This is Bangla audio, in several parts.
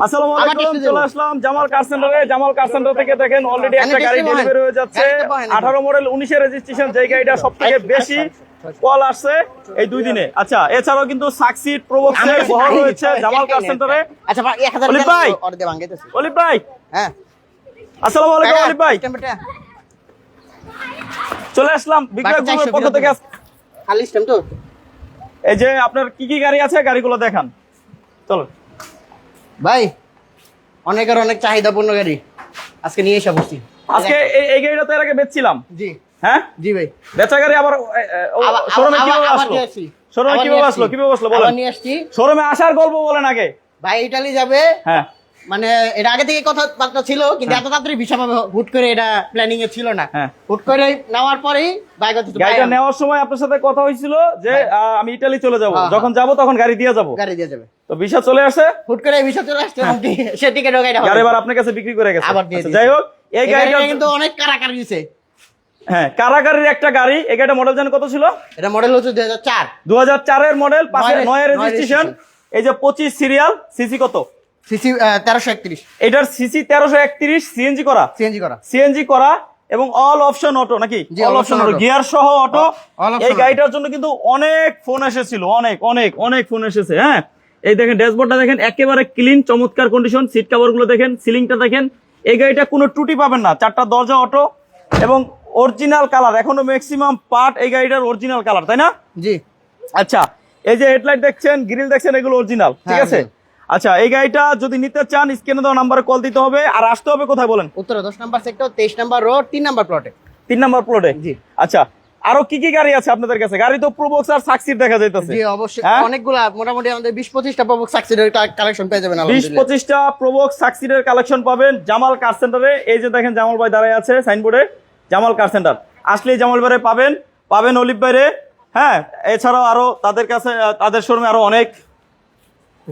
আসসালামু আলাইকুম, চলে আসলাম জামাল কার সেন্টারে। জামাল কার সেন্টার থেকে দেখেন অলরেডি একটা গাড়ি ডেলিভারি হয়ে যাচ্ছে, 18 মডেল 19 রেজিস্ট্রেশন, যে গাড়িটা সবথেকে বেশি কল আসছে এই 2 দিনে। আচ্ছা, এছাড়াও কিন্তু সাকসিড প্রোবক্সের বহর রয়েছে জামাল কার সেন্টারে। আচ্ছা ভাই 1000 অলিভ ভাই, অর্ধে ভাঙাইতেছি। অলিভ ভাই, হ্যাঁ আসসালামু আলাইকুম অলিভ ভাই, চলে আসলাম বিক্রয় গ্রুপের পক্ষ থেকে। খালি স্টেম তো এই যে আপনার কি কি গাড়ি আছে গাড়িগুলো দেখান, চলো ভাই। অনেকের অনেক চাহিদাপূর্ণ গাড়ি আজকে নিয়ে এসে বসছি। আজকে এই গাড়িটা তো এর আগে বেচছিলাম। জি হ্যাঁ জি ভাই, বেচা গাড়ি আবার শোরুমে কিভাবে আসলো? শোরুমে কিভাবে আসলো, কিভাবে আসলো বলেন। নিয়ে আসছি শোরুমে আসার গল্প বলেন আগে। ভাই ইটালি যাবে, হ্যাঁ মানে এর আগে থেকে কথাবার্তা ছিল, কিন্তু এত তাড়াতাড়ি ভিসা পাবে হুট করে এটা প্ল্যানিং এ ছিল না। হ্যাঁ, হুট করে নেওয়ার পরেই গাড়িটা নেওয়ার সময় আপনার সাথে কথা হয়েছিল যে আমি ইতালি চলে যাব, যখন যাব তখন গাড়ি দিয়ে যাব। গাড়ি দিয়ে যাবে, তো ভিসা চলে আসে, হুট করে ভিসা চলে আসছে, সে টিকেট গাড়ি গাড়ি এবার আপনার কাছে বিক্রি করে গেছে। আবার দিয়ে আচ্ছা, যাই হোক, এই গাড়িটা কিন্তু অনেক কারাকারি দিয়েছে। হ্যাঁ, কারাগারির একটা গাড়ি। এই গাড়িটা মডেল জানেন কত ছিল? এটা মডেল হচ্ছে 2004। 2004 এর মডেল, 9 রেজিস্ট্রেশন। এই যে 25 সিরিয়াল, সিসি কত? সিসি 1331। এটার সিসি 1331, সিএনজি করা, সিএনজি করা এবং অল অপশন অটো নাকি? অল অপশন অটো, গিয়ার সহ অটো। এই গাড়িটার জন্য কিন্তু অনেক ফোন এসেছিল, অনেক অনেক অনেক ফোন এসেছে। হ্যাঁ, এই দেখেন ড্যাশবোর্ডটা দেখেন, একেবারে ক্লিন, চমৎকার কন্ডিশন। সিট কভার গুলো দেখেন, সিলিংটা দেখেন। এই গাড়িটা কোনো ত্রুটি পাবেন না, 4টা দরজা অটো এবং অরিজিনাল কালার। এখনো ম্যাক্সিমাম পার্ট এই গাড়িটার অরিজিনাল কালার, তাই না? জি। আচ্ছা, এই যে হেডলাইট দেখছেন, গ্রিল দেখছেন, এগুলো অরিজিনাল, ঠিক আছে? আচ্ছা, এই গাড়িটা যদি নিতে চান স্ক্রিনে দেওয়া নাম্বারে কল দিতে হবে। আর আসতে হবে কোথায় বলেন? উত্তরা 10 নম্বর সেক্টর, 23 নম্বর রোড, 3 নম্বর প্লটে। 3 নম্বর প্লটে। জি। আচ্ছা, আরো কি কি গাড়ি আছে আপনাদের কাছে? গাড়ি তো প্রোবক্স আর সাকসিড দেখা যাইতেছে। জি অবশ্যই, অনেকগুলা, মোটামুটি আমাদের 20-25টা প্রবক্স সাকসিডের কালেকশন পেয়ে যাবেন। 20-25টা প্রোবক্স সাকসিডের কালেকশন পাবেন জামাল কার সেন্টারে। এই যে দেখেন জামাল ভাই দাঁড়ায় আছে সাইনবোর্ডে, জামাল কার সেন্টার। আসলেই জামাল ভাই পাবেন অলিভ ভাইরে। হ্যাঁ, এছাড়াও আরো তাদের কাছে, তাদের শোরুমে আরো অনেক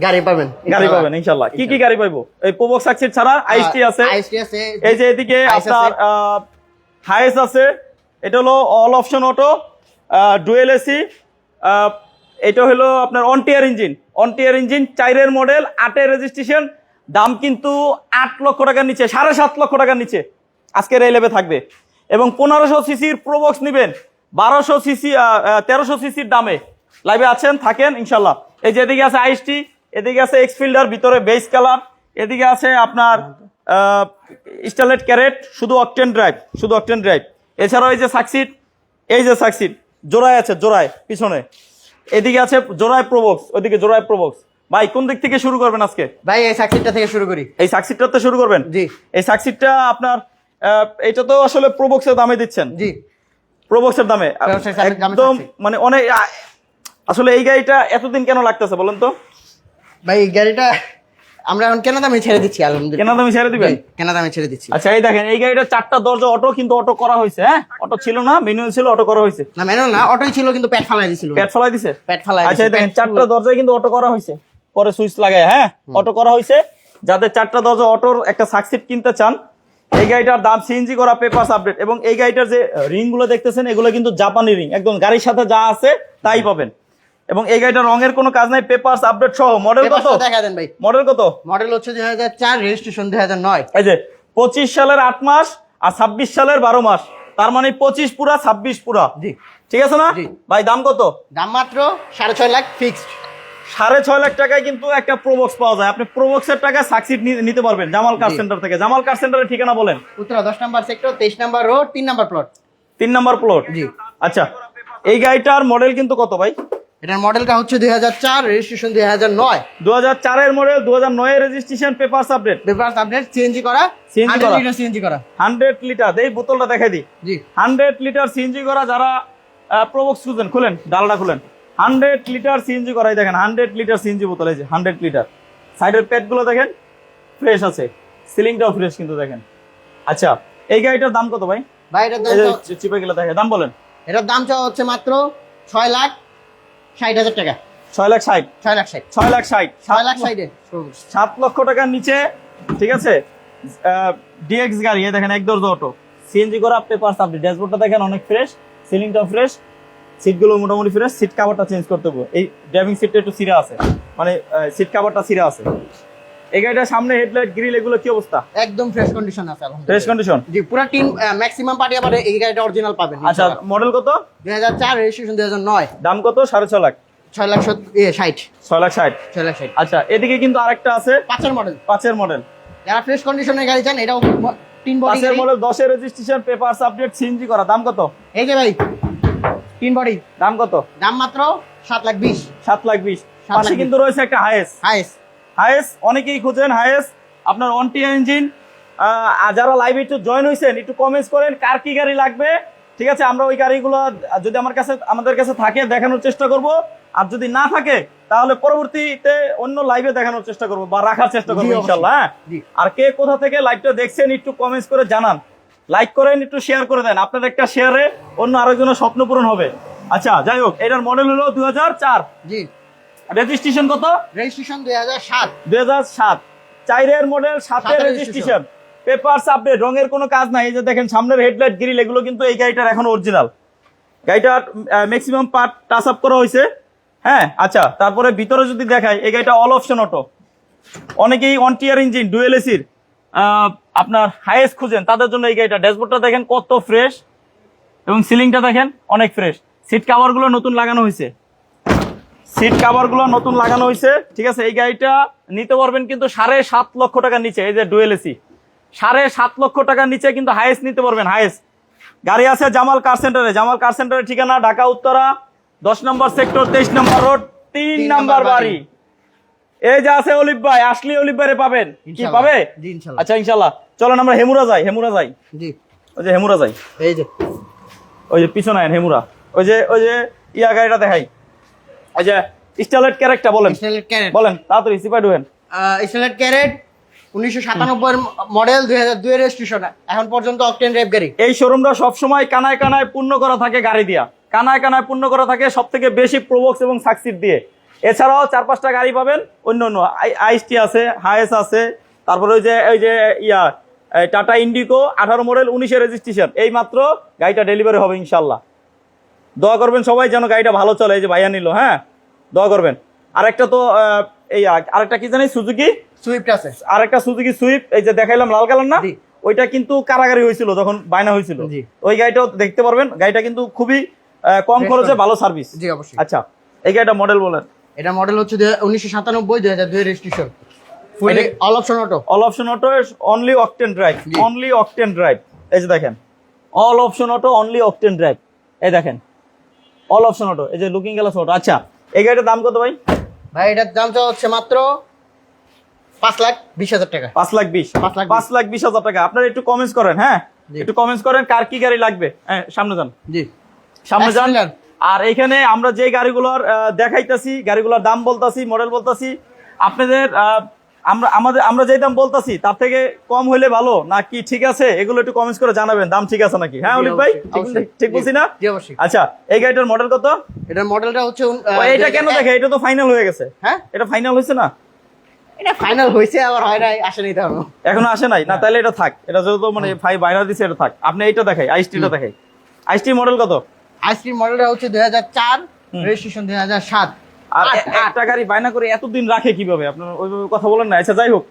গাড়ি পাবেন ইনশাআল্লাহ। কি কি গাড়ি পাইবো? এই প্রোবক্স সাকসিড ছাড়া আইএসটি আছে, এই যে এদিকে আপনার হাইস আছে। এটা হলো all option auto, dual AC. এটা হলো আপনার অন টিয়ার ইঞ্জিন, 4 মডেল, 8 রেজিস্ট্রেশন। দাম কিন্তু 8 লক্ষ টাকার নিচে, 7.5 লক্ষ টাকার নিচে আজকের এই লেভে থাকবে। এবং 1500 সিসির প্রোবক্স নিবেন 1200 সিসি 1300 সিসির দামে। লাইভে আছেন, থাকেন ইনশাল্লাহ। এই যে এদিকে আছে আইএসটি, এদিকে আছে এক্সফিল্ডার, ভিতরে বেস কালার। এদিকে আছে আপনার স্টারলাইট ক্যারেট, শুধু অকটেন ড্রাইভ। এছাড়াও এই যে সাকসিড জোড়ায় আছে, জোড়ায় পিছনে। এদিকে আছে জোড়ায় প্রোবক্স, ওইদিকে জোড়ায় প্রোবক্স। ভাই কোন দিক থেকে শুরু করবেন আজকে? ভাই এই সাকসিডটা থেকে শুরু করি। এই সাকসিডটাতে শুরু করবেন? জি। এই সাকসিডটা আপনার এটা তো আসলে প্রোবক্সের দামে দিচ্ছেন। জি, প্রোবক্সের দামে একদম, মানে অনেক। আসলে এই গাড়িটা এতদিন কেন লাগতেছে বলেন তো? ভাই এই গাড়িটা আমরা এখন কেন দামে ছেড়ে দিচ্ছি, আলহামদুলিল্লাহ। কেন দামে ছেড়ে দিবেন? কেন দামে ছেড়ে দিচ্ছি। আচ্ছা, এই দেখেন এই গাড়িটা 4টা দরজা অটো, কিন্তু অটো করা হয়েছে। হ্যাঁ, অটো ছিল না, ম্যানুয়াল ছিল, অটো করা হয়েছে। না ম্যানুয়াল না, অটোই ছিল, কিন্তু প্যাড ফালাই দিছিল। আচ্ছা, দেখেন 4টা দরজায় কিন্তু অটো করা হয়েছে, পরে সুইচ লাগায়। হ্যাঁ, অটো করা হয়েছে। যাদের 4টা দরজা অটোর একটা সাকসিড কিনতে চান, এই গাড়িটার দাম, সিএনজি করা, পেপারস আপডেট। এবং এই গাড়িটার যে রিং গুলো দেখতেছেন, এগুলো কিন্তু জাপানি রিং, একদম গাড়ির সাথে যা আছে তাই পাবেন। এবং এই গাড়িটার রঙের কোনো কাজ নাই, পেপারস আপডেট সহ। মডেল কত দেখা দেন ভাই? মডেল কত? মডেল হচ্ছে 2004, রেজিস্ট্রেশন 2009। এই যে 25 সালের 8 মাস আর 26 সালের 12 মাস, তার মানে 25 পুরা 26 পুরা। জি, ঠিক আছে না ভাই? দাম কত? দাম মাত্র 6.5 লাখ ফিক্সড। 6.5 লাখ টাকায় কিন্তু একটা প্রোবক্স পাওয়া যায়। আপনি প্রোবক্সের টাকায় সাকসিড নিতে পারবেন জামাল কার সেন্টার থেকে। জামাল কার সেন্টারের ঠিকানা বলেন? উত্তরা 10 নম্বর সেক্টর, 23 নম্বর রোড, 3 নম্বর প্লট। 3 নম্বর প্লট। জি। আচ্ছা, এই গাড়িটার মডেল কিন্তু কত ভাই? এটার মডেলটা হচ্ছে 2004, রেজিস্ট্রেশন 2009। 2004 এর মডেল, 2009 এর রেজিস্ট্রেশন, পেপারস আপডেট, সিএনজি করা, 100 লিটার। এই বোতলটা দেখাই দিই। জি, 100 লিটার সিএনজি করা। যারা প্রোবক্স খুঁজেন, খুলেন ডালটা, খুলেন। 100 লিটার সিএনজি করা। এই দেখেন 100 লিটার সিএনজি বোতল, এই যে 100 লিটার। সাইডের প্যাড গুলো দেখেন ফ্রেশ আছে, সিলিংটাও ফ্রেশ কিন্তু দেখেন। আচ্ছা, এই গাড়িটার দাম কত ভাই? ভাই এটার দাম চিপে গেলে দেখে, দাম বলেন। এটার দাম হচ্ছে মাত্র 6,60,000 টাকা। 6,60,000 7 লক্ষ টাকার নিচে, ঠিক আছে? ডিএক্স গাড়ি, দেখেন এক দরজা অটো, সিএনজি করা, পেপারস আপডেট। ড্যাশবোর্ডটা দেখেন অনেক ফ্রেশ, সিলিংটাও ফ্রেশ, সিটগুলো মোটামুটি ফ্রেশ। সিট কভারটা চেঞ্জ করতে হবে, এই ড্রাইভিং সিটটা একটু সিরা আছে, মানে সিট কভারটা সিরা আছে। এই গাড়িটার সামনে হেডলাইট গ্রিল এগুলো কি অবস্থা? একদম ফ্রেশ কন্ডিশন আছে আলহামদুলিল্লাহ। Fresh condition. জি, পুরো টিম ম্যাক্সিমাম পার্টি আবার এই গাড়িটা অরিজিনাল পাবেন। আচ্ছা, মডেল কত? 2004, রেজিস্ট্রেশন 2009। দাম কত? 6.5 লাখ। 6,60,000। 6,60,000। 6,60,000। আচ্ছা, এদিকে কিন্তু আরেকটা আছে 5-এর মডেল। 5-এর মডেল। যারা ফ্রেশ কন্ডিশনের গাড়ি চান, এটাও 3 বডি 5-এর মডেল, 10-এর রেজিস্ট্রেশন, পেপারস আপডেট, সিএনজি করা। দাম কত? এই যে ভাই 3 বডি, দাম কত? দাম মাত্র 7,20,000। 7,20,000। 7,20,000 পাশে কিন্তু রয়েছে একটা হাইস। হাইস অনেকেই খুঁজেন, হাইস আপনার 1T ইঞ্জিন। যারা লাইভে একটু জয়েন হয়েছেন একটু কমেন্টস করেন কার কি গাড়ি লাগবে, ঠিক আছে? আমরা ওই গাড়িগুলো যদি আমাদের কাছে থাকে দেখানোর চেষ্টা করব, আর যদি না থাকে তাহলে পরবর্তীতে অন্য লাইভে দেখানোর চেষ্টা করব বা রাখার চেষ্টা করব ইনশাআল্লাহ। হ্যাঁ, আর কে কোথা থেকে লাইভটা দেখছেন একটু কমেন্টস করে জানান, লাইক করেন, একটু শেয়ার করে দেন। আপনার একটা শেয়ারে অন্য আরেকজনের স্বপ্ন পূরণ হবে। আচ্ছা, যাই হোক, এটার মডেল হলো 2004। জি। রেজিস্ট্রেশন কত? রেজিস্ট্রেশন 2007। 2007। 4-এর মডেল, 7-এর রেজিস্ট্রেশন, পেপারস আপডেট, রঙের কোনো কাজ নাই। এই যে দেখেন সামনের হেডলাইট গ্রিল এগুলো কিন্তু এই গাড়িটার এখন অরিজিনাল। গাড়িটার ম্যাক্সিমাম পার্ট টাচ আপ করা হয়েছে। হ্যাঁ, আচ্ছা, তারপরে ভিতরে যদি দেখাই, এই গাড়িটা অল অপশন অটো। অনেকেই 1T ইঞ্জিন ডুয়েল এসির আপনার হাইয়েস্ট খুঁজেন, তাদের জন্য এই গাড়িটা। ড্যাশবোর্ডটা দেখেন কত ফ্রেশ, এবং সিলিংটা দেখেন অনেক ফ্রেশ। সিট কাভারগুলো নতুন লাগানো হয়েছে, ঠিক আছে? এই গাড়িটা নিতে পারবেন কিন্তু 7.5 লক্ষ টাকার নিচে। এই যে ডুয়েল এসি, 7.5 লক্ষ টাকার নিচে কিন্তু হাইয়েস্ট নিতে পারবেন। হাইয়েস্ট গাড়ি আছে জামাল কার সেন্টারে। জামাল কার সেন্টারের ঠিকানা ঢাকা উত্তরা 10 নম্বর সেক্টর, 23 নম্বর রোড, 3 নম্বর বাড়ি। এই যে আছে অলিভ ভাই, আসলে অলিভ ভাইরে পাবেন। কি পাবে? জি, ইনশাআল্লাহ। আচ্ছা, ইনশাআল্লাহ। চলেন আমরা হেমুরা যাই। জি, ওই যে হেমুরা যাই, এই যে ওই যে পিছনে আইন হেমুরা। ওই যে ইয়া গাড়িটা দেখাই, ওই যে স্টারলাইট ক্যারেক্টটা। বলেন স্টারলাইট ক্যারেট। বলেন তাড়াতাড়ি, সিপাই ঢুকেন। স্টারলাইট ক্যারেট 1997 মডেল, 2002 রেজিস্ট্রেশন, এখন পর্যন্ত অকটেন ড্রাইভ গাড়ি। এই শোরুমটা সবসময় কানায় কানায় পূর্ণ করা থাকে গাড়ি দিয়া, কানায় কানায় পূর্ণ করা থাকে সব থেকে বেশি প্রোবক্স এবং সাকসিড দিয়ে। এছাড়াও 4-5টা গাড়ি পাবেন অন্য আইএসটি আছে, হাইএস আছে, তারপরে ওই যে ইয়া টাটা ইন্ডিগো 18 মডেল, 19-এর রেজিস্ট্রেশন। এই মাত্র গাড়িটা ডেলিভারি হবে ইনশাল্লাহ। দোয়া করবেন সবাই যেন গাড়িটা ভালো চলে। এই যে ভাইয়া নিল, হ্যাঁ, দোয়া করবেন। আরেকটা তো আরেকটা কি জানি, সুজুকি সুইফট আছে, আরেকটা সুজুকি সুইফট, এই যে দেখাইলাম লাল কালার না, ওইটা কিন্তু কারাগারি হয়েছিল যখন বায়না হয়েছিল। ওই গাড়িটাও দেখতে পারবেন। গাড়িটা কিন্তু খুবই কম খরচে ভালো সার্ভিস। জি, অবশ্যই। আচ্ছা, এই গাড়িটা মডেল বলেন। এটা মডেল হচ্ছে 1997, 2002 registration, fully all option auto. All option auto, only octane drive, only octane drive. এই যে দেখেন all option auto, only octane drive. এই দেখেন অল অপশন অটো, এই যে লুকিং গ্লাস অটো। আচ্ছা, এই গাড়িটার দাম কত ভাই? ভাই এটার দাম হচ্ছে মাত্র 5,20,000 টাকা। 5,20,000 টাকা। আপনারা একটু কমেন্টস করেন, হ্যাঁ, একটু কমেন্টস করেন কার কি গাড়ি লাগবে। হ্যাঁ, সামনে যান। জি, সামনে যান। আর এখানে আমরা যে গাড়িগুলোর দেখাইতেছি, গাড়িগুলোর দাম বলতাছি, মডেল বলতাছি, আপনাদের আমরা যে দাম বলতাছি তার থেকে কম হইলে ভালো নাকি ঠিক আছে, এগুলো একটু কমেন্টস করে জানাবেন দাম ঠিক আছে নাকি। হ্যাঁ অলিভ ভাই, ঠিক বলছি না? জি, অবশ্যই। আচ্ছা, এই গাড়িটার মডেল কত? এটার মডেলটা হচ্ছে এটা কেন দেখে, এটা তো ফাইনাল হয়ে গেছে। হ্যাঁ, এটা ফাইনাল হয়েছে না? এটা ফাইনাল হয়েছে, আবার হয় নাই, আসেনি তো এখনো আসে নাই না, তাহলে এটা থাক। এটা যেহেতু মানে বাইরে দিছে, এটা থাক। আপনি এইটা দেখাই, আইসটিটা দেখাই। আইসটি মডেল কত? আইসটি মডেলটা হচ্ছে 2004, রেজিস্ট্রেশন 2007। আর একটা গাড়ি বায়না করে এতদিন রাখে কিভাবে? আপনার ওইভাবে কথা বলেন না। আচ্ছা, যাই হোক,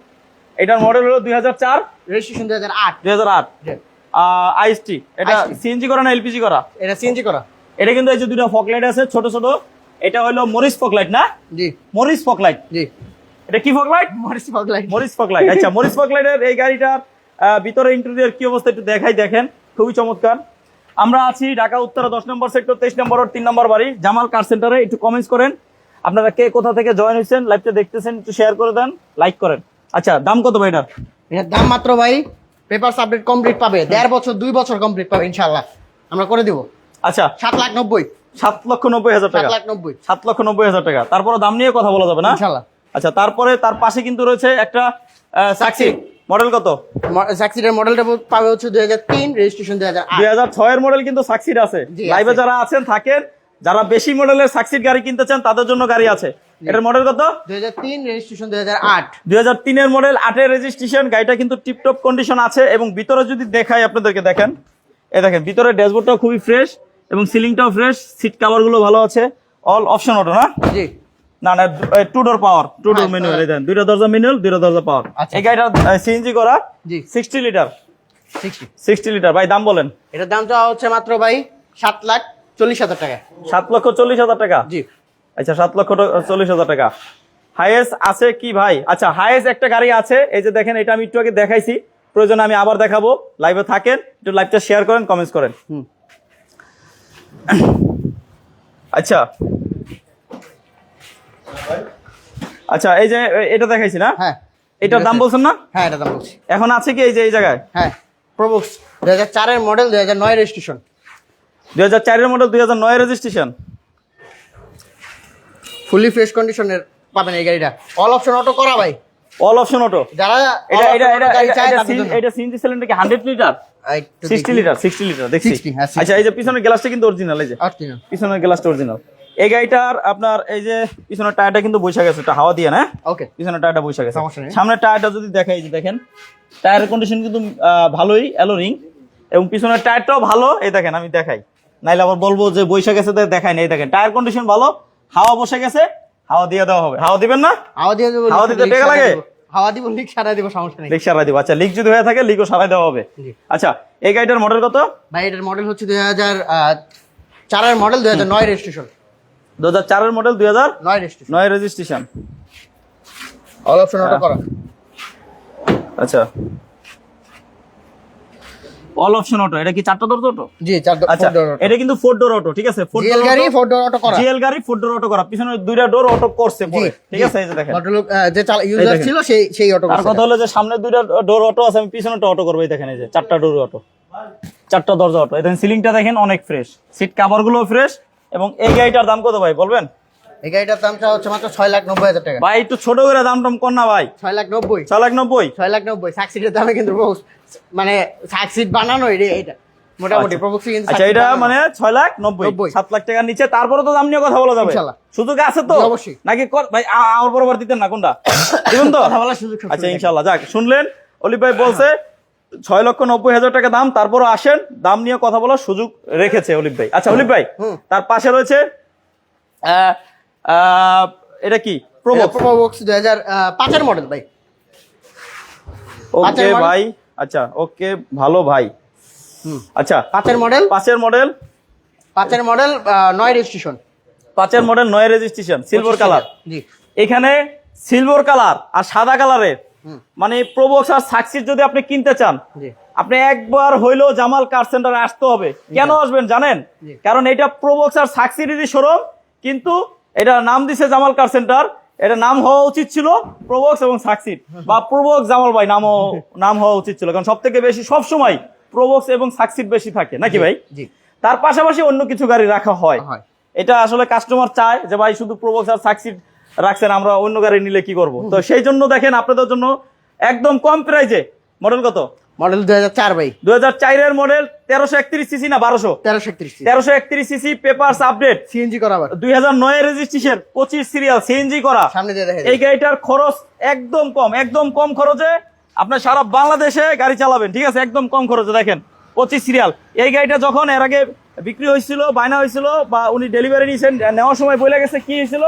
এটার মডেল হলো 2004, রেজিস্ট্রেশন 2008। 2008 আইএসটি। এটা সিএনজি করা না এলপিজি করা? এটা সিএনজি করা। এটা কিন্তু এই যে দুটো ফকলাইট আছে ছোট ছোট, এটা হলো মরিস ফকলাইট না? জি, মরিস ফকলাইট। জি, এটা কি ফকলাইট? Morris fog light. আচ্ছা, মরিস ফকলাইটের এই গাড়িটার ভিতরে ইন্টেরিয়র কি অবস্থা একটু দেখাই, দেখেন খুবই চমৎকার। আমরা আছি ঢাকা উত্তরা 10 নম্বর সেক্টর, 23 নম্বর রোড, 3 নম্বর বাড়ি, জামাল কার সেন্টারে। একটু কমেন্টস করেন আপনারা কে কোথা থেকে জয়েন হয়েছেন, লাইভটা দেখতেছেন, একটু শেয়ার করে দেন, লাইক করেন। আচ্ছা, দাম কত ভাই এটার? এটার দাম মাত্র ভাই পেপারস আপডেট কমপ্লিট পাবে, 1.5 বছর 2 বছর কমপ্লিট পাবে ইনশাআল্লাহ, আমরা করে দিব। আচ্ছা, 7,90,000। 7,90,000 টাকা। 7,90,000। 7,90,000 টাকা। তারপরে দাম নিয়ে কথা বলা যাবে না ইনশাআল্লাহ। আচ্ছা, তারপরে তার পাশে কিন্তু রয়েছে একটা সাকসি। মডেল কত? সাকসিডের মডেলটা পাবে হচ্ছে 2003, রেজিস্ট্রেশন 2008। 2006 এর মডেল কিন্তু সাকসিড আছে। লাইভে যারা আছেন থাকেন, যারা বেশি মডেলের সাকসিড গাড়ি কিনতে চান তাদের জন্য গাড়ি আছে। এটার মডেল কত? 2003, রেজিস্ট্রেশন 2008। 2003 এর মডেল, 8-এর রেজিস্ট্রেশন। গাড়িটা কিন্তু টিপটপ কন্ডিশন আছে। এবং ভিতরে যদি দেখাই আপনাদেরকে, দেখেন এই দেখেন ভিতরে ড্যাশবোর্ডটাও খুবই ফ্রেশ এবং সিলিংটাও ফ্রেশ, সিট কভারগুলো ভালো আছে। অল অপশন অটো না? জি, না না, টু ডোর পাওয়ার, টু ডোর হ্যাঁ, ম্যানুয়াল, এই দেন দুইটা দরজা ম্যানুয়াল, দুইটা দরজা পাওয়ার। আচ্ছা। এই গাড়িটা সিএনজি করা, জি 60 লিটার, 60। 60 লিটার। ভাই দাম বলেন। এটার দাম চাওয়া হচ্ছে মাত্র ভাই 7,40,000 টাকা। 7,40,000 টাকা। জি আচ্ছা 7,40,000 টাকা। হাইয়েস্ট আছে কি ভাই? আচ্ছা হাইয়েস্ট একটা গাড়ি আছে, এই যে দেখেন, এটা আমি একটু আগে দেখাইছি, প্রয়োজনে আমি আবার দেখাবো। লাইভে থাকেন, একটু লাইভটা শেয়ার করেন, কমেন্টস করেন। হুম। আচ্ছা আচ্ছা, এই যে এটা দেখাইছি না, হ্যাঁ এটার দাম বলছেন না? হ্যাঁ এটা দাম বলছি। এখন আছে কি এই যে এই জায়গায়? হ্যাঁ প্রবক্স 2004 এর মডেল, 2009 রেজিস্ট্রেশন। 2004 এর মডেল, 2009 রেজিস্ট্রেশন, ফুলি ফ্রেশ কন্ডিশনের পাবেন এই গাড়িটা। অল অপশন অটো করা ভাই, অল অপশন অটো। যারা এটা এটা এটা গাড়ি চায় তাদের জন্য। এটা সিএনজি সিলিন্ডার কি 100 লিটার? একটু 60 লিটার, 60 লিটার দেখছি। 60, হ্যাঁ, 60 আচ্ছা এই যে পিছনের গ্লাসটা কিন্তু অরিজিনাল, এই যে অরিজিনাল। পিছনের গ্লাসটা অরিজিনাল। এই গাড়িটার আপনার এই যে পিছনের টায়ারটা কিন্তু বৈশা গেছে, এটা হাওয়া দিয়ে না, ওকে পিছনের টায়ারটা বৈশা গেছে। সমস্যা নেই। সামনের টায়ারটা যদি দেখাই, এই যে দেখেন টায়ারের কন্ডিশন কিন্তু ভালোই, অ্যালো রিং, এবং পিছনের টায়ারটাও ভালো। এই দেখেন আমি দেখাই, নাইলে আবার বলবো যে বৈশা গেছে দেখাই না। এই দেখেন টায়ার কন্ডিশন ভালো, হাওয়া বসে গেছে, হাওয়া দিয়ে দেওয়া হবে। হাওয়া দিবেন না? হাওয়া দিয়ে দেব, হাওয়া দিতে টাকা লাগে? হাওয়া দিব, লিক সারা দিব, সমস্যা নেই। লিক সারাই দিব। আচ্ছা লিক যদি হয়ে থাকে, লিকও সারাই দেওয়া হবে। জি। আচ্ছা এই গাড়িটার মডেল কত? ভাই এটার মডেল হচ্ছে 2004 এর মডেল, 2009 রেজিস্ট্রেশন। 2004 এর model, 9 registration, 2009 registration. All option auto করা। আচ্ছা অল অপশন অটো, এটা কি 4টা দরজা অটো? জি 4 আচ্ছা এটা কিন্তু 4 ডোর অটো, ঠিক আছে? 4 জিএল গাড়ি 4 ডোর অটো করা। জিএল গাড়ি 4 ডোর অটো করা, পিছনে দুইটা ডোর অটো করছে পরে, ঠিক আছে? এই যে দেখেন ভদ্রলোক যে ইউজার ছিল সেই অটো আর কথা হলো যে সামনে দুইটা ডোর অটো আছে, আমি পিছনেটা অটো করব। এই দেখেন এই যে 4টা ডোর অটো, 4টা দরজা অটো। এই দেখেন সিলিংটা দেখেন অনেক ফ্রেশ, সিট কভার গুলো ফ্রেশ। এবং এই গাড়িটার দাম কত ভাই বলবেন? এই গাড়িটার দাম চাওয়া হচ্ছে মাত্র 6,90,000 টাকা। ভাই একটু ছোট করে দাম টাম কর না ভাই। 6,90,000, 6,90,000। 6,90,000 সাকসিডের দামে কিন্তু মানে সাকসিড বানানো এটা মোটামুটি প্রবক্সি কিন্তু। আচ্ছা এটা মানে 6,90,000, 7 লাখ টাকার নিচে। তারপরে তো দাম নিয়ে কথা বলা যাবে, ইনশাআল্লাহ। সুযোগ আছে তো? জি, অবশ্যই। নাকি ভাই আমার বরাবর দিতেন না কোনটা? দিবেন তো? কথা বলার সুযোগ আচ্ছা ইনশাআল্লাহ। যাক শুনলেন, অলিভ ভাই বলছে 6,90,000 টাকা দাম, তারপরও আসেন, দাম নিয়ে কথা বলার সুযোগ রেখেছে অলিভ ভাই। আচ্ছা অলিভ ভাই, তার পাশে রয়েছে এটা কি? প্রবক্স 2005 এর মডেল ভাই। ওকে পাঁচের model? ভাই, আচ্ছা ওকে ভালো ভাই। আচ্ছা 5 এর মডেল, 5 এর মডেল, 5 এর মডেল 9 রেজিস্ট্রেশন। 5 এর মডেল, 9 রেজিস্ট্রেশন, সিলভার কালার। জি এখানে সিলভার কালার আর সাদা কালারের, মানে প্রোবক্স আর সাকসিড যদি আপনি কিনতে চান, জি আপনি একবার হইলেও জামাল কার সেন্টারে আসতে হবে। কেন আসবেন জানেন? জি। কারণ এটা প্রোবক্স আর সাকসিডেরই শোরুম, কিন্তু এটা নাম দিছে জামাল কার সেন্টার। এটা নাম হওয়া উচিত ছিল প্রোবক্স এবং সাকসিড, বা প্রোবক্স জামাল ভাই নাম হওয়া উচিত ছিল, কারণ সব থেকে বেশি সবসময় প্রোবক্স এবং সাকসিড বেশি থাকে নাকি ভাই? জি তার পাশাপাশি অন্য কিছু গাড়ি রাখা হয়। হয়। এটা আসলে কাস্টমার চায় যে ভাই শুধু প্রোবক্স আর সাকসিড রাখছেন, আমরা অন্য গাড়ি নিলে কি করব? তো সেই জন্য দেখেন আপনাদের জন্য একদম কম প্রাইজে। মডেল কত? মডেল 2004 ভাই। 2004 এর মডেল, 1331 সিসি না 1200? 1331 1331 সিসি, পেপারস আপডেট, সিএনজি করা আবার। 2009 এর রেজিস্ট্রেশন, 25 সিরিয়াল, সিএনজি করা। সামনে দিয়ে দেখেন এই গাড়িটার খরচ একদম কম, একদম কম খরচে আপনি সারা বাংলাদেশে গাড়ি চালাবেন, ঠিক আছে? একদম কম খরচে। দেখেন 25 সিরিয়াল। এই গাড়িটা যখন এর আগে বিক্রি হয়েছিল, বায়না হয়েছিল, বা উনি ডেলিভারি নিয়েছেন, নেওয়ার সময় বলে গেছে কি হয়েছিল,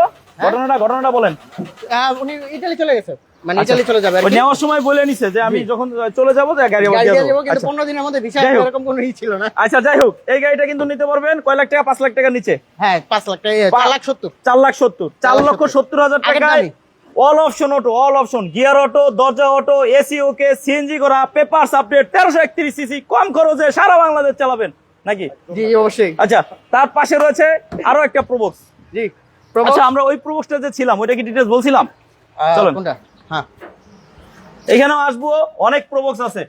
ঘটনাটা বলেন। উনি ইতালি চলে গেছে, মানে ইতালি চলে যাবে আর ওই কি। নেওয়ার সময় বলে নিছে যে আমি যখন চলে যাবো যে গাড়ি আবার গাড়ি দিয়ে দিয়ে দেবো। দেবো, কিন্তু আচ্ছা। 15 দিনের মধ্যে ভিসা যাই হোক। এরকম কোনো ছিল না। আচ্ছা যাই হোক, এই গাড়িটা কিন্তু নিতে পারবেন কয় লাখ টাকা? 5 লাখ টাকার নিচে। হ্যাঁ 5 লাখ টাকা, 4,70,000। 4,70,000 আগের টাকায় দামই। All option auto, all option, gear auto, দরজা অটো, এসি ওকে, সিএনজি করা, পেপারস আপডেট, 1331 সিসি, কম খরচে সারা বাংলাদেশ চালাবেন নাকি? জি অবশ্যই। আচ্ছা তার পাশে রয়েছে আরো একটা প্রোবক্স। জি আচ্ছা আমরা ওই প্রোবক্সটা যে ছিলাম, ওইটা কি ডিটেইলস বলছিলাম? চলেন। কোনটা? হ্যাঁ এখানেও আসবো, অনেক প্রোবক্স আছে,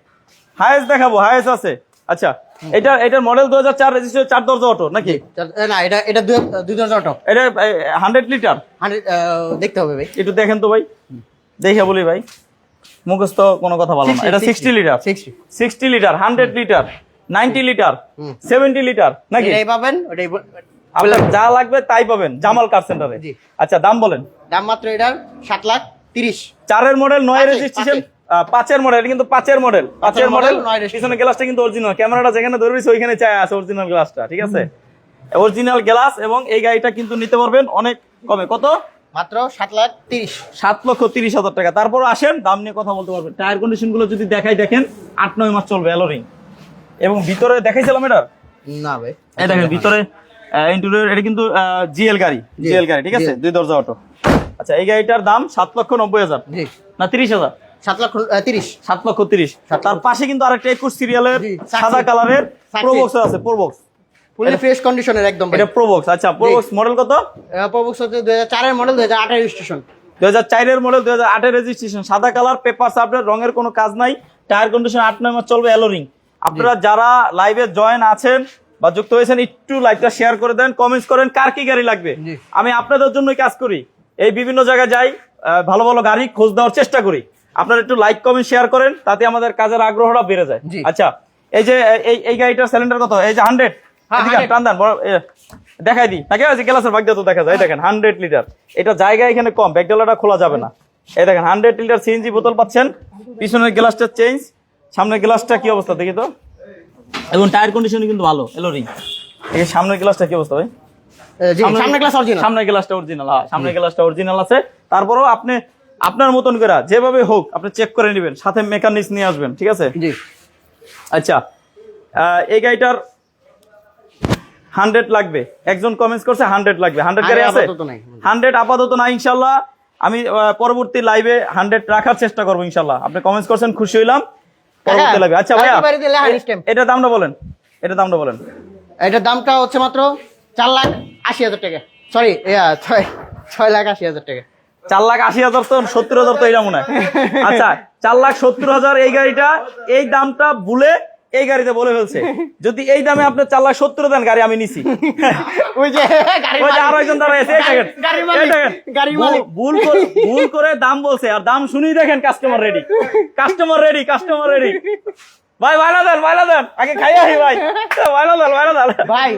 হাইয়েস্ট দেখাবো, হাইয়েস্ট আছে। আচ্ছা এটার মডেল 2004 রেজিস্ট্রেশন, 4 দরজা অটো নাকি? না এটা 2000 অটো। এটা 100 লিটার। 100 দেখতে হবে ভাই। একটু দেখেন তো ভাই, দেখে বলি ভাই, মুখস্থ কোনো কথা বলো না। এটা 60 litre, 60 litre, 100 litre, 90 litre, 70 litre নাকি? এটাই পাবেন, ওটাই আপনার যা লাগবে তাই পাবেন জামাল কার সেন্টারে। জি। আচ্ছা দাম বলেন। দাম মাত্র এটার 7,30,000। 4 এর মডেল, 9 পাঁচের, রেজিস্ট্রেশন, 5 এর মডেল, কিন্তু 5 এর মডেল, 5 এর মডেল, 9 registration। পিছনে গ্লাসটা কিন্তু অরিজিনাল, ক্যামেরাটা যেখানে ধরেছে ওইখানে চায় আছে অরিজিনাল গ্লাসটা, ঠিক আছে? Original glass. এবং এই গাড়িটা কিন্তু নিতে পারবেন অনেক কমে। কত? মাত্র 7,30,000। 7,30,000 টাকা। তারপর আসেন দাম নিয়ে কথা বলতে পারবেন। টায়ার কন্ডিশন গুলো যদি দেখাই, দেখেন 8-9 মাস চলবে অ্যালোরিং। এবং ভিতরে দেখাইছিলাম এটা, না ভাই এই দেখেন ভিতরে ইন্টেরিয়র, এটা কিন্তু জিএল গাড়ি, জিএল গাড়ি, ঠিক আছে, 2 দরজা অটো। আচ্ছা, এই গাড়িটার দাম 7,90,000 জি না 30,000, 7,30,000। 7,30,000। তার পাশে কিন্তু আরেকটা 21 সিরিয়ালের জি, সাদা কালারের Success। প্রোবক্স আছে, প্রোবক্স, ফুলি ফ্রেশ কন্ডিশনের একদম ভাই। এটা প্রোবক্স। আচ্ছা, প্রোবক্স মডেল কত? প্রবক্স হচ্ছে 2004 এর মডেল, 2008 এর রেজিস্ট্রেশন। 2004 এর মডেল, 2008 এর রেজিস্ট্রেশন, সাদা কালার, পেপারস আপডেট, রঙের কোনো কাজ নাই, টায়ার কন্ডিশন 8-9 মাস চলবে, অ্যালোরিং। আপনারা যারা লাইভে জয়েন আছেন বা যুক্ত হয়েছেন, একটু লাইভটা শেয়ার করে দেন, কমেন্টস করেন কার কি গাড়ি লাগবে। জি। আমি আপনাদের জন্যই কাজ করি, এই বিভিন্ন জায়গায় যাই, ভালো ভালো গাড়ি খোঁজ দেওয়ার চেষ্টা করি। আপনারা একটু লাইক কমেন্ট শেয়ার করেন, তাতে আমাদের কাজের আগ্রহটা বেড়ে যায়। জি। আচ্ছা, এই যে এই গাড়িটার সিলিন্ডার কত? এই যে 100, হ্যাঁ, এদিকে 100 টান দেন, দেখাই দিই নাকি? ওই যে গ্লাসের ভাগ দিয়ে তো দেখা যায়। এই দেখেন 100 লিটার, এটা জায়গা এখানে কম, ব্যাকডালাটা খোলা যাবে না। এই দেখেন 100 লিটার সিএনজি বোতল পাচ্ছেন। পিছনের গ্লাসটা চেঞ্জ, সামনের গ্লাসটা কি অবস্থা দেখি তো। এবং টায়ার কন্ডিশন কিন্তু ভালো, এলোরিং। এই সামনের গ্লাসটা কি অবস্থা ভাই? জি, সামনে গ্লাস অরিজিনাল। সামনের গ্লাসটা অরিজিনাল, হ্যাঁ সামনের গ্লাসটা অরিজিনাল আছে। তারপরেও আপনি আপনার মতন করে যেভাবে হোক আপনি চেক করে নেবেন, সাথে মেকানিক্স নিয়ে আসবেন, ঠিক আছে? জি। আচ্ছা, এই গাড়িটার 100 লাগবে, একজন কমেন্টস করছে 100 লাগবে। 100 গাড়ি আছে? আপাতত নাই। 100 আপাতত না, ইনশাল্লাহ আমি পরবর্তী লাইভে 100 রাখার চেষ্টা করবো ইনশাল্লাহ। আপনি কমেন্টস করছেন, খুশি হইলাম। পরবর্তী লাইভে। আচ্ছা ভাইয়া, এটা দামটা বলেন, এটা দামটা বলেন। এটার দামটা হচ্ছে মাত্র 4,80,000 টাকা। সরি, 6,80,000 টাকা। 4,80,000 তো 70,000 তো এটা মনে হয়। আচ্ছা, 4,70,000 এই গাড়িটা, এই দামটা ভুলে এই গাড়িতে বলে ফেলছে। যদি এই দামে আপনি 4,70,000 দেন, গাড়ি আমি নিছি। ওই যে ওই যে আরো একজন দাঁড়ায় আছে, এই দেখেন, এই দেখেন, ভুল করে দাম বলছে, আর দাম শুনেই দেখেন customer ready, customer ready, customer ready. ভাই বাইলা দেন, আগে খাইয়া আহি ভাই, বাইলা দেন ভাই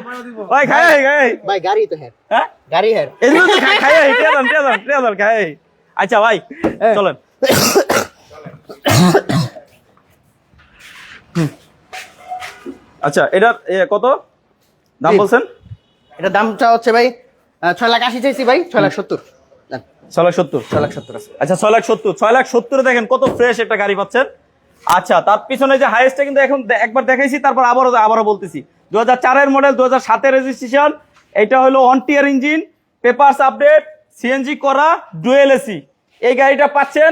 ভাই, খাইয়া আহি। ভাই গাড়ি তো হ্যাঁ, গাড়ি হ্যাঁ। এই জন্য তো খাইয়া আহি, টেয়া দেন, খাইয়া আহি। আচ্ছা ভাই, চলেন। আচ্ছা, এটার কত দাম বলছেন? এটা দামটা হচ্ছে ভাই 6,80,000 চাইছি ভাই। 6,70,000। 6,70,000। 6,70,000 আছে। আচ্ছা, 6,70,000 দেখেন কত ফ্রেশ একটা গাড়ি পাচ্ছেন। আচ্ছা, তার পিছনে যে হাইয়েস্টটা কিন্তু এখন একবার দেখাইছি, তারপর আবারও বলতেছি। 2004 এর মডেল, 2007 এর রেজিস্ট্রেশন, এটা হলো 1 টিয়ার ইঞ্জিন, পেপারস আপডেট, সিএনজি করা, ডুয়েল এসি। এই গাড়িটা পাচ্ছেন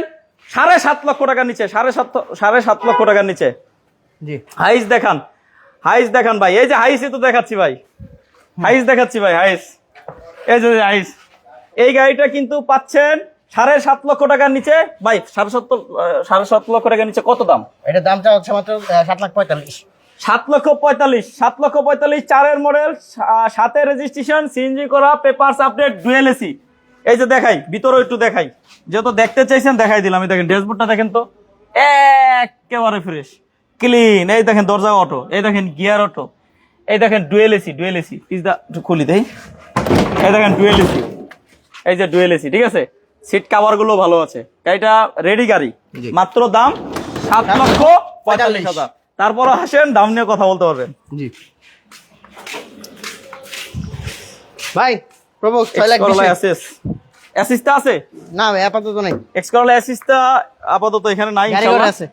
7.5 লক্ষ টাকার নিচে, 7.5 লক্ষ টাকার নিচে। জি। হাইস দেখান ভাই, এই যে হাইসই তো দেখাচ্ছি ভাই, হাইস দেখাচ্ছি ভাই, হাইস, এই যে হাইস। এই গাড়িটা কিন্তু পাচ্ছেন 7.5 লক্ষ টাকার নিচে ভাই। 7.5 লক্ষ টাকার নিচে কত দাম? এটার দামটা হচ্ছে মাত্র 7,45,000। 7,45,000, 4 এর মডেল, 7 এর রেজিস্ট্রেশন, সিএনজি করা, পেপারস আপডেট, ডুয়েল এসি। এই যে দেখাই, ভিতরে একটু দেখাই, যেহেতু দেখতে চাইছেন দেখাই দিলাম। এই দেখেন ড্যাশবোর্ডটা দেখেন তো, একেবারে ফ্রেশ ক্লিন। এই দেখেন দরজা অটো, এই দেখেন গিয়ার অটো, এই দেখেন ডুয়েল এসি। পিসটা একটু খুলি দেই, এই দেখেন ডুয়েল এসি, এই যে ডুয়েল এসি, ঠিক আছে। সিট কাভার গুলো ভালো আছে, গাড়িটা রেডি গাড়ি। মাত্র দাম 7,45,000। তারপর আসেন দাম নিয়ে কথা বলতে পারবেন। জি ভাই, প্রবক্স 6,20,000 অ্যাসিস্টটা আছে না ভাই, আপাতত নাই। এক্সকরলা অ্যাসিস্টটা আপাতত এখানে নাই, গাড়ি ঘরে আছে।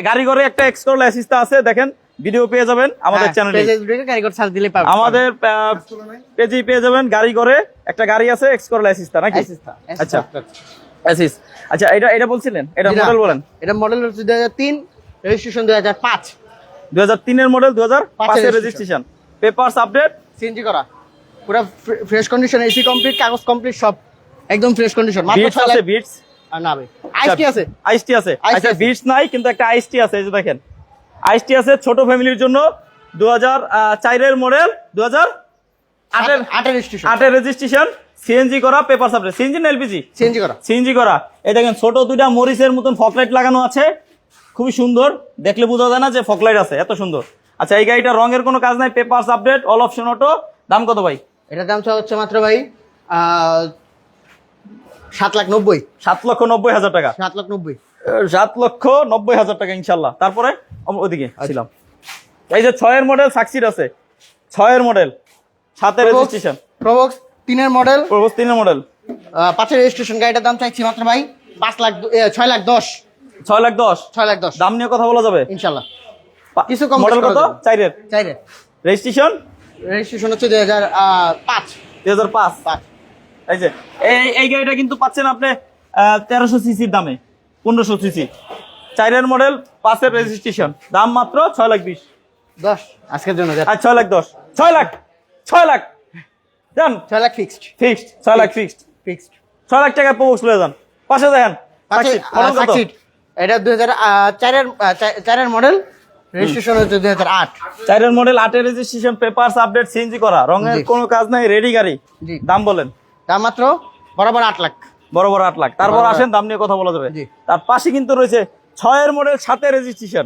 গাড়ি ঘরে একটা এক্সকরলা অ্যাসিস্টটা আছে, দেখেন ভিডিও পেয়ে যাবেন আমাদের চ্যানেলে, গাড়ি ঘরে সার্চ দিলে পাবেন। আমাদের পেজেই পেয়ে যাবেন। গাড়ি ঘরে একটা গাড়ি আছে এক্সকরলা অ্যাসিস্টটা নাকি? আচ্ছা, অ্যাসিস্ট। আচ্ছা, এটা বলছিলেন, এটা মডেল বলেন। এটা মডেল হচ্ছে 2003, রেজিস্ট্রেশন 2005। 2003 এর মডেল, 2005 এর রেজিস্ট্রেশন, পেপারস আপডেট, সিএনজি করা, পুরো ফ্রেশ কন্ডিশন, এসি কমপ্লিট, কাগজ কমপ্লিট, সব একদম ফ্রেশ কন্ডিশন। মাত্র বিটস আছে, বিটস না ভাই, আইসটি আছে, আইসটি আছে। আচ্ছা, বিটস নাই কিন্তু একটা আইসটি আছে, এই যে দেখেন আইসটি আছে ছোট ফ্যামিলির জন্য। 2004 এর মডেল, 2008 এর রেজিস্ট্রেশন, সিএনজি করা, পেপারস আপডেট। সিএনজি না এলপিজি? সিএনজি করা। এই দেখেন ছোট দুইটা মরিচের মতন ফকলাইট লাগানো আছে, খুবই সুন্দর, দেখলে বোঝা যায় না যে ফকলাইট আছে, এত সুন্দর। আচ্ছা, এই গাড়িটা রঙের কোনো কাজ নাই, papers update, all option auto. দাম কত ভাই? এটার দাম হচ্ছে মাত্র ভাই 7,90,000। 7,90,000 টাকা। 7,90,000। 7,90,000 টাকা ইনশাল্লাহ। তারপরে ওদিকে ছিলাম, এই যে 6 এর মডেল সাকসিড আছে, 6 এর মডেল, 7 এর রেজিস্ট্রেশন, প্রবক্স 3 এর মডেল, প্রবক্স 3 এর মডেল, 5 রেজিস্ট্রেশন গাড়িটার দাম চাইছি মাত্র ভাই 6,10,000 6,10,000 6,10,000 দাম নিয়ে কথা বলা যাবে ইনশাআল্লাহ। কিছু কম মডেল কত? 4 চাইরে রেজিস্ট্রেশন রেজিস্ট্রেশন হচ্ছে 2005 2005। এই যে এই গাড়িটা কিন্তু পাচ্ছেন আপনি 1300 সিসির দামে, 1500 সিসি 4 মডেল 5 রেজিস্ট্রেশন, দাম মাত্র 6,20,000। 10 আজকের জন্য আর 6,10,000 6 লাখ দেন 6 lakh fixed fixed, 6 lakh fixed, 6 lakh টাকা প্রবক্স লয়ে যান। পাশে দেখেন সাকসিড এটা 2004 এর মডেল, রেজিস্ট্রেশন হচ্ছে 2008। 4 model 8 registration, papers update, CNG করা, রঙের জি। কোনো কাজ নাই, রেডি গাড়ি। জি। দাম বলেন? দাম মাত্র বরাবর 8 লাখ। বড় 8 লাখ। তারপর বরাবর। আসেন দাম নিয়ে কথা বলা যাবে। জি। তার পাশে কিন্তু রয়েছে 6 মডেল 7 রেজিস্ট্রেশন,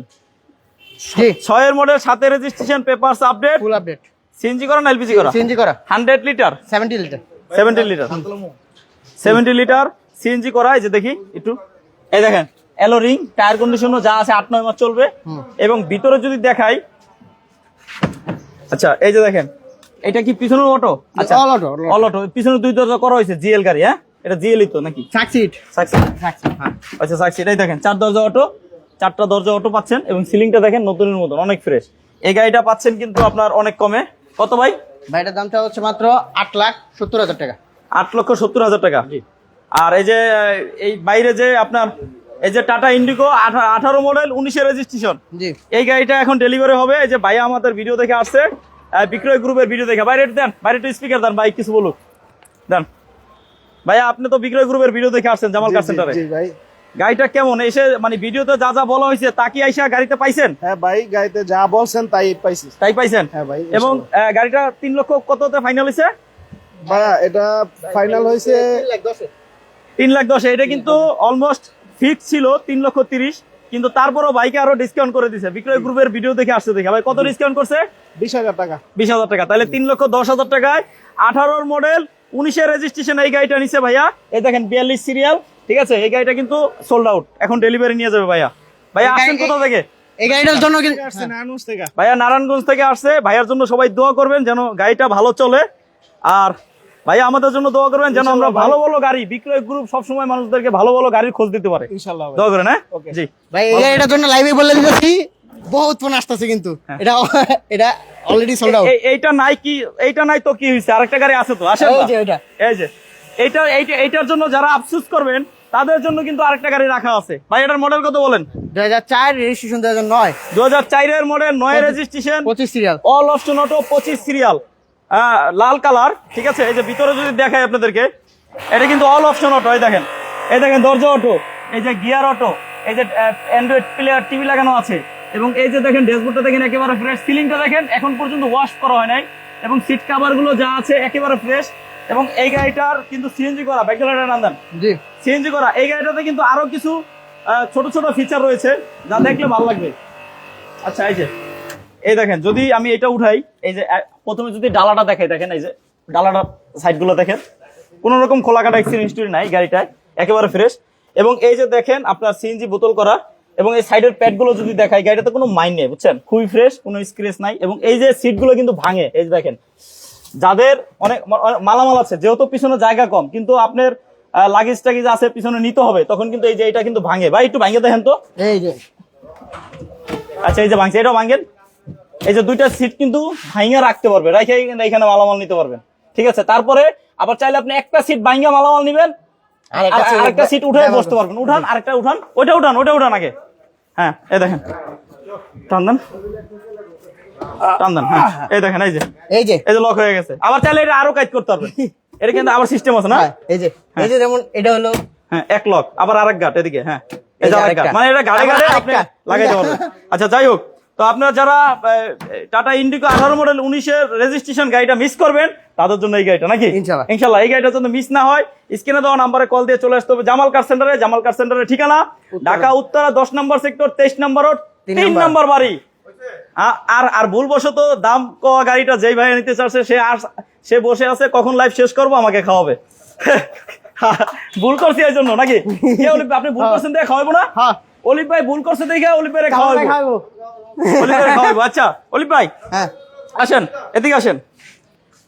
জি 6 model 7 registration, papers update, full update, CNG করা না এলপিজি করা? সিএনজি করা 100 litre 70 litre 70 litre 70 litre CNG করা। এই যে দেখি একটু, এই দেখেন এলো রিং, টায়ার কন্ডিশনও যা আছে 8-9 মাস চলবে। এবং ভিতরে যদি দেখাই, আচ্ছা এই যে দেখেন এটা কি পিছনের অটো? আচ্ছা All auto, all auto। All auto, পিছনে 2 দরজা করা হয়েছে, জিএল গাড়ি। হ্যাঁ এটা জিএলই তো নাকি? Succeed success. আচ্ছা সাকসেস। এটাই দেখেন 4 দরজা অটো, 4টা দরজা অটো পাচ্ছেন এবং সিলিংটা দেখেন নতুনের মতন, অনেক ফ্রেশ। এই গাড়িটা পাচ্ছেন কিন্তু আপনার অনেক কমে। কত ভাই? ভাইটার দামটা হচ্ছে মাত্র 8,70,000 টাকা। 8,70,000 টাকা। আর এই যে এই বাইরে যে আপনার এই যে টাটা ইন্ডিগো 18 মডেল 19 রেজিস্ট্রেশন, জি এই গাড়িটা এখন ডেলিভারি হবে। এই যে ভাইয়া আমাদের ভিডিও দেখে আসছে, বিক্রয় গ্রুপের ভিডিও দেখে। বাইরে দেন, বাইরে একটু স্পিকার দেন, ভাই কিছু বলুক দেন। ভাইয়া আপনি তো বিক্রয় গ্রুপের ভিডিও দেখে আসছেন জামাল কার সেন্টারে। জি ভাই। গাড়িটা কেমন এসে, মানে ভিডিওতে যা যা বলা হয়েছে তা কি আইসা গাড়িতে পাইছেন? হ্যাঁ ভাই, গাড়িতে যা বলছেন তাই পাইছি। তাই পাইছেন? হ্যাঁ ভাই। এবং গাড়িটা 3 লক্ষ কততে ফাইনাল হয়েছে? ভাইয়া এটা ফাইনাল হয়েছে 3,10,000। এটা কিন্তু অলমোস্ট ফিক্স ছিল 3,30,000, কিন্তু তারপরও বাইকে আরো ডিসকাউন্ট করে দিছে। বিক্রয় গ্রুপের ভিডিও দেখে আসছে দেখে। ভাই কত ডিসকাউন্ট করছে? 20,000 টাকা। 20,000 টাকা। তাহলে 3,10,000 টাকায় 18 মডেল 19 রেজিস্ট্রেশন এই গাড়িটা নিছে ভাইয়া। এই দেখেন 42 সিরিয়াল, ঠিক আছে? এই গাড়িটা কিন্তু সোল্ড আউট, এখন ডেলিভারি নিয়ে যাবে ভাইয়া। ভাইয়া আসছেন কোথা থেকে? এই গাড়িটার জন্য কিন্তু আসছে নারায়ণগঞ্জ থেকে। ভাইয়া নারায়ণগঞ্জ থেকে আসছে। ভাইয়ার জন্য সবাই দোয়া করবেন যেন গাড়িটা ভালো চলে, আর ভাইয়া আমাদের জন্য দোয়া করবেন যেন আমরা ভালো ভালো গাড়ি, বিক্রয় গ্রুপ সবসময় মানুষদেরকে ভালো ভালো গাড়ির খোঁজ দিতে পারে। ইনশাআল্লাহ ভাই। দোয়া করেন। হ্যাঁ Okay. জি ভাই এই গাড়িটার জন্য লাইভে বলে দিতেছি, বহুত ফোন আসতেছে কিন্তু এটা এটা অলরেডি সোল্ড আউট। এইটা নাই কি, এইটা নাই তো কি হয়েছে, আরেকটা গাড়ি আছে তো, আসেন এই না। যে এটা এই যে এইটার জন্য যারা আফসোস করবেন তাদের জন্য কিন্তু আরেকটা গাড়ি রাখা আছে। ভাই এটার মডেল কত বলেন? 2004 রেজিস্ট্রেশন 2009 2004 এর model, 9 registration, 25 serial. All option auto, 25 serial, লাল কালার, ঠিক আছে? এই যে ভিতরে যদি দেখাই আপনাদেরকে, এটা কিন্তু অল অপশন অটো। এই দেখেন দরজা অটো, এই যে গিয়ার অটো, এই যে অ্যান্ড্রয়েড প্লেয়ার টিভি লাগানো আছে, এবং এই যে দেখেন ড্যাশবোর্ডটা দেখেন একেবারে ফ্রেশ, সিলিংটা দেখেন এখন পর্যন্ত ওয়াশ করা হয় নাই, এবং সিট কভার গুলো যা আছে একেবারে ফ্রেশ। এবং এই গাড়িটার কিন্তু সিএনজি করা, ব্যাকলাইটার নান্দান জি সিএনজি করা। এই গাড়িটাতে কিন্তু আরো কিছু ছোট ছোট ফিচার রয়েছে যা দেখলে ভালো লাগবে। আচ্ছা এই দেখেন, যদি আমি এটা উঠাই, এই যে প্রথমে যদি ডালাটা দেখাই, দেখেন এই যে ডালাটার সাইডগুলো দেখেন, কোনো রকম খোলা কাটা এক্সিডেন্ট হিস্টরি নাই গাড়িটায়, একেবারে ফ্রেশ। এবং এই যে দেখেন আপনার সিএনজি বোতল করা, এবং এই সাইডের প্যাডগুলো যদি দেখাই, গাড়িটাতে কোনো মাইন নেই, বুঝছেন? খুবই ফ্রেশ, কোনো স্ক্র্যাচ নাই। এবং এই যে সিটগুলো কিন্তু ভাঙে, এই যে দেখেন, যাদের অনেক মালামাল আছে, যেহেতু পিছনে জায়গা কম, কিন্তু আপনার লাগেজ টাগেজ আছে পিছনে নিতে হবে, তখন কিন্তু এই যে এটা কিন্তু ভাঙে। ভাই একটু ভাঙে দেখেন তো। এই যে আচ্ছা এই যে ভাঙছে, এটাও ভাঙেন। এই যে 2টা সিট কিন্তু ভাঙা রাখতে পারবে, রাখে এখানে মালামাল নিতে পারবেন, ঠিক আছে? তারপরে আবার চাইলে আপনি একটা সিট ভাঙা মালামাল নিবেন, আরেকটা সিট উঠে বসতে পারবেন। উঠান, আরেকটা উঠান, ওটা উঠান আগে। হ্যাঁ এই দেখেন, টান দেন। হ্যাঁ এই দেখেন, এই যে লক হয়ে গেছে। আবার চাইলে এটা আরো কাজ করতে পারবেন, এটা কিন্তু আবার সিস্টেম আছে না? হ্যাঁ, এই যে যেমন এটা হলো হ্যাঁ এক লক, আবার আরেক গাট এদিকে। হ্যাঁ এই এই যে যে আরেক গাট, আরেকটা। মানে এটা গাড়ি আবার গাড়ি আপনি আরেকটা। লাগাইতে পারবেন। আচ্ছা যাই হোক, তো আপনারা যারা টাটা ইন্ডিগো 18 মডেল 19 রেজিস্ট্রেশন গাড়িটা মিস করবেন, তাদের জন্য এই গাড়িটা নাকি ইনশাআল্লাহ। ইনশাআল্লাহ এই গাড়িটা যেন মিস না হয়, স্ক্রিনে দেওয়া নাম্বারে কল দিয়ে চলে আসতে হবে জামাল কার সেন্টারে। জামাল কার সেন্টারের ঠিকানা ঢাকা উত্তরা 10 নম্বর সেক্টর 23 নম্বর রোড 3 নম্বর বাড়ি। আর ভুলবশত দাম কওয়া গাড়িটা যেই ভাই নিতে চাচ্ছে সে বসে আছে, কখন লাইভ শেষ করবো আমাকে খাওয়াবে। ভুল করছি এই জন্য নাকি? আপনি ভুল করছেন দেখে খাওয়াবো না? হ্যাঁ অলিভ ভাই ভুল করছে দেখে অলিভ ভাই খাওয়াবো। খাবো। অলিভ ভাই খাওয়াবো। আচ্ছা অলিভ ভাই হ্যাঁ আসেন, এদিকে আসেন।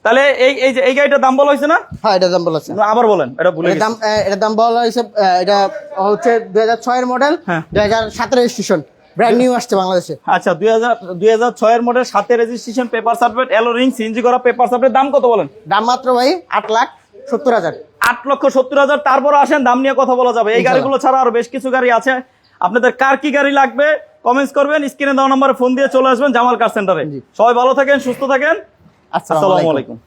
তাহলে এই যে এই গাড়িটার দাম বলা হয়েছে না? হ্যাঁ, এটা দাম বলা আছে। আবার বলেন, এটা ভুলে গেছি। এটার দাম বলা হয়েছে, এটা হচ্ছে 2006 এর মডেল, হ্যাঁ। 2017 রেজিস্ট্রেশন, ব্র্যান্ড নিউ আসছে বাংলাদেশে। আচ্ছা, 2006 এর মডেল, 7 রেজিস্ট্রেশন, পেপার সার্টিফিকেট, এলো রিং, সিএনজি করা, পেপার সার্টিফিকেট। দাম কত বলেন? দাম মাত্র ভাই 8,70,000। 8,70,000। তারপর আসেন, দাম নিয়ে কথা বলা যাবে। এই গাড়িগুলো ছাড়া আরো বেশ কিছু গাড়ি আছে। আপনাদের কার কি গাড়ি লাগবে কমেন্টস করবেন, স্ক্রিনে দেওয়া নম্বরে ফোন দিয়ে চলে আসবেন জামাল কার সেন্টারে। সবাই ভালো থাকেন, সুস্থ থাকেন। আসসালামু আসসালামু আলাইকুম। আলাইকুম।